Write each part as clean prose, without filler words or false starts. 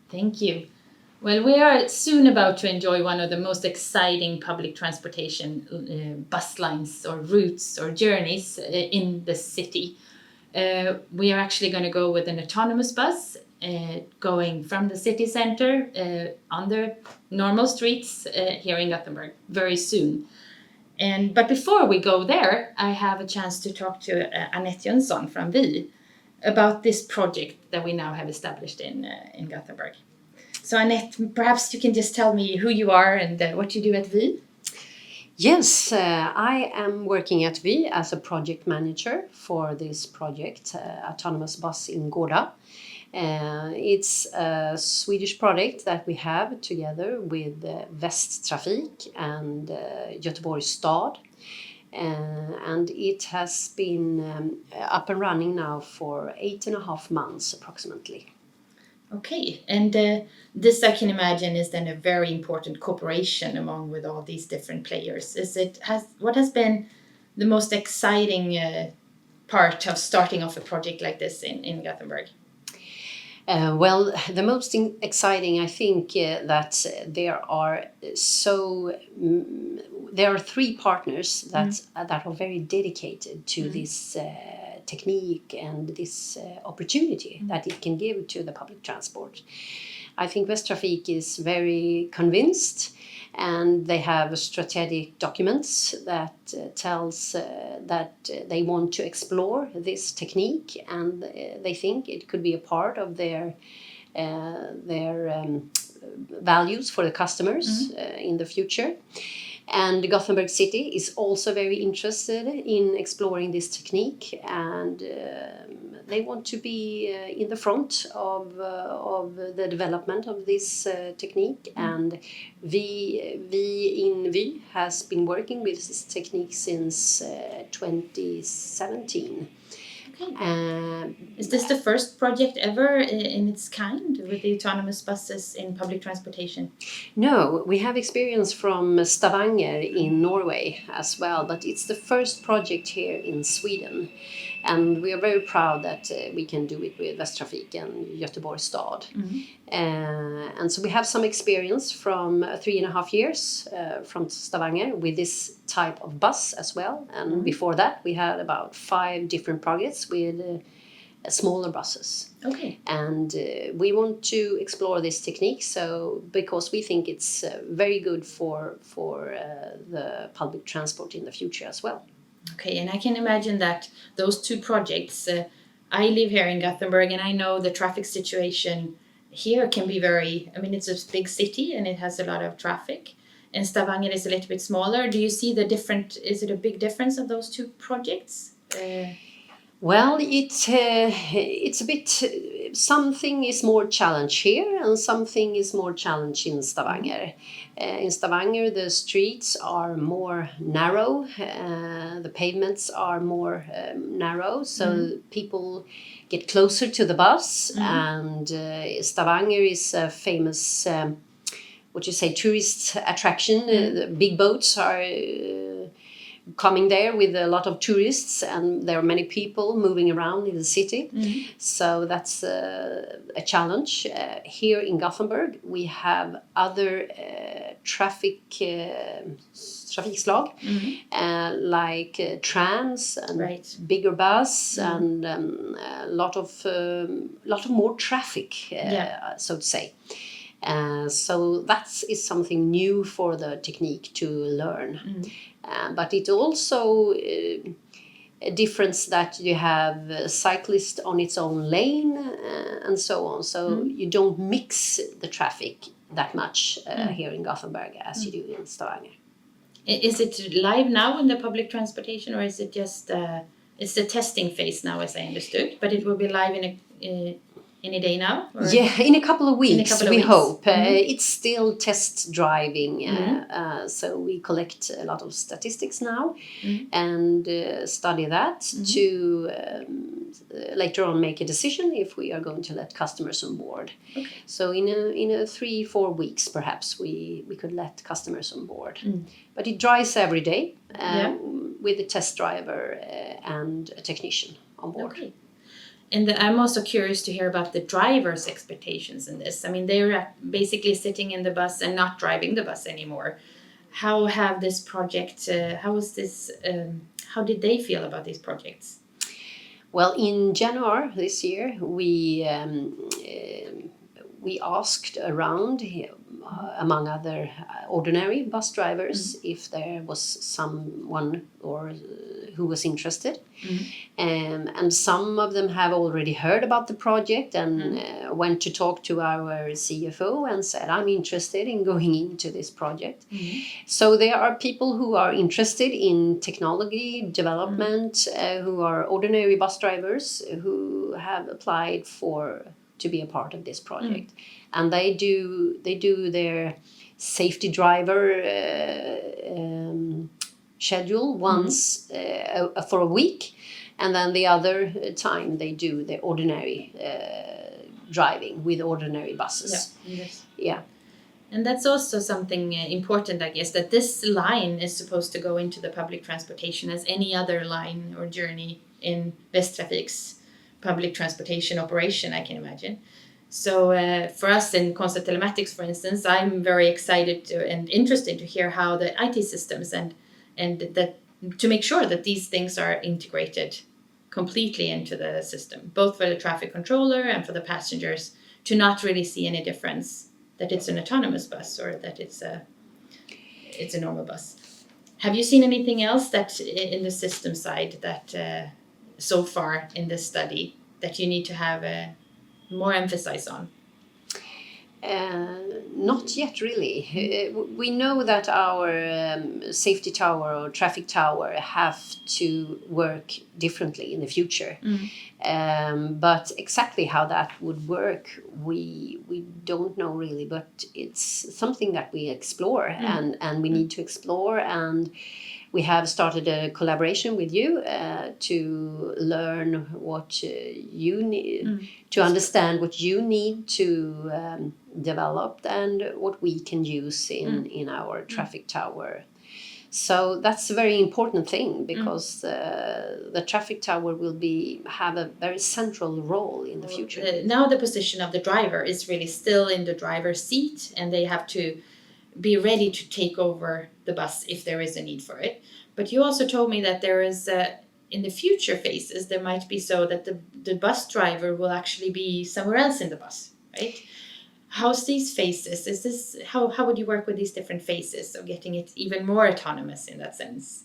Thank you. Well, we are soon about to enjoy one of the most exciting public transportation bus lines or routes or journeys in the city. We are actually going to go with an autonomous bus going from the city center on the normal streets here in Gothenburg very soon. But before we go there, I have a chance to talk to Anette Jönsson from Vi about this project that we now have established in Gothenburg. So Anette, perhaps you can just tell me who you are and what you do at Vi? Yes, I am working at Vi as a project manager for this project, Autonomous Bus in Gårda. It's a Swedish project that we have together with Västtrafik and Göteborgs stad. And it has been up and running now for 8.5 months approximately. Okay, and this I can imagine is then a very important cooperation among with all these different players. What has been the most exciting part of starting off a project like this in Gothenburg? Well, the most exciting, I think, that there are 3 partners that are very dedicated to this technique and this opportunity that it can give to the public transport. I think Västtrafik is very convinced, and they have strategic documents that tells that they want to explore this technique, and they think it could be a part of their values for the customers in the future. And Gothenburg City is also very interested in exploring this technique, and they want to be in the front of the development of this technique. And Vi has been working with this technique since 2017. Okay. Is this the first project ever in its kind with the autonomous buses in public transportation? No, we have experience from Stavanger in Norway as well, but it's the first project here in Sweden. And we are very proud that we can do it with Västtrafik and Göteborgs stad. And so we have some experience from 3.5 years from Stavanger with this type of bus as well. And before that, we had about 5 different projects with smaller buses. Okay. And we want to explore this technique, because we think it's very good for the public transport in the future as well. Okay, and I can imagine that those 2 projects, I live here in Gothenburg, and I know the traffic situation here can be it's a big city and it has a lot of traffic, and Stavanger is a little bit smaller. Do you see is it a big difference of those 2 projects? Well, it's a bit, something is more challenge here and something is more challenge in Stavanger. In Stavanger, the streets are more narrow, the pavements are more narrow, so people get closer to the bus. And Stavanger is a famous, tourist attraction. The big boats are coming there with a lot of tourists, and there are many people moving around in the city. So that's a challenge. Here in Gothenburg, we have other trafikslag, like trams and bigger bus, and a lot of more traffic, so to say. So that is something new for the technique to learn. But it also a difference that you have a cyclist on its own lane and so on. So you don't mix the traffic that much here in Gothenburg as you do in Stavanger. Is it live now in the public transportation, or is it just it's the testing phase now, as I understood, but it will be live in any day now? Or? Yeah, in a couple of weeks, we hope. It's still test driving, so we collect a lot of statistics now and study that to later on make a decision if we are going to let customers on board. Okay. So in a 3-4 weeks, perhaps we could let customers on board. But it drives every day with a test driver and a technician on board. Okay. And I'm also curious to hear about the driver's expectations in this. I mean, they're basically sitting in the bus and not driving the bus anymore. How have this project, how did they feel about these projects? Well, in January this year, we asked around, among other ordinary bus drivers, if there was someone or who was interested. And some of them have already heard about the project and went to talk to our CFO and said, I'm interested in going into this project. So there are people who are interested in technology development, who are ordinary bus drivers who have applied to be a part of this project. And they do their safety driver schedule once for a week, and then the other time they do the ordinary driving with ordinary buses. Yeah. And that's also something important, I guess, that this line is supposed to go into the public transportation as any other line or journey in Västtrafik's public transportation operation, I can imagine. So for us in Consat Telematics, for instance, I'm very excited and interested to hear how the IT systems and that to make sure that these things are integrated completely into the system, both for the traffic controller and for the passengers, to not really see any difference that it's an autonomous bus or that it's a normal bus. Have you seen anything else that in the system side that so far in this study that you need to have more emphasis on? Not yet, really. We know that our safety tower or traffic tower have to work differently in the future. But exactly how that would work, we don't know really. But it's something that we explore and we need to explore. And we have started a collaboration with you to learn what you need, to understand what you need to develop and what we can use in our traffic tower. So that's a very important thing because the traffic tower will have a very central role in the future. Now the position of the driver is really still in the driver's seat, and they have to be ready to take over the bus if there is a need for it. But you also told me that there is, in the future phases, there might be so that the bus driver will actually be somewhere else in the bus, right? How's these phases? How would you work with these different phases of getting it even more autonomous in that sense?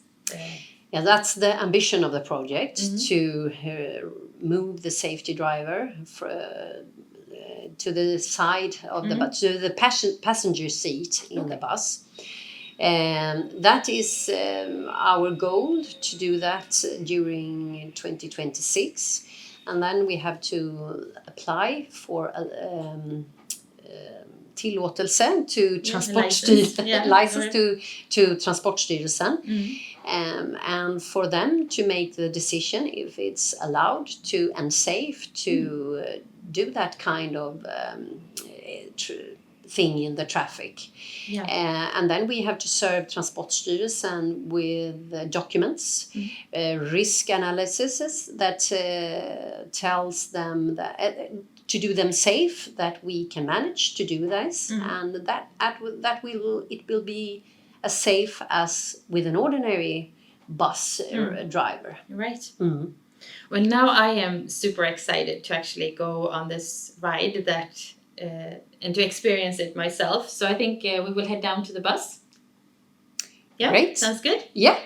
Yeah, that's the ambition of the project, to move the safety driver to the side of the bus, to the passenger seat in the bus. And that is our goal, to do that during 2026. And then we have to apply for tillåtelse to license to Transportstyrelsen. And for them to make the decision if it's allowed to and safe to do that kind of thing in the traffic. And then we have to serve Transportstyrelsen with documents, risk analysis that tells them that to do them safe, that we can manage to do this, and it will be as safe as with an ordinary bus driver. Right. Well, now I am super excited to actually go on this ride and to experience it myself. So I think we will head down to the bus. Yeah, Great. Sounds good. Yeah.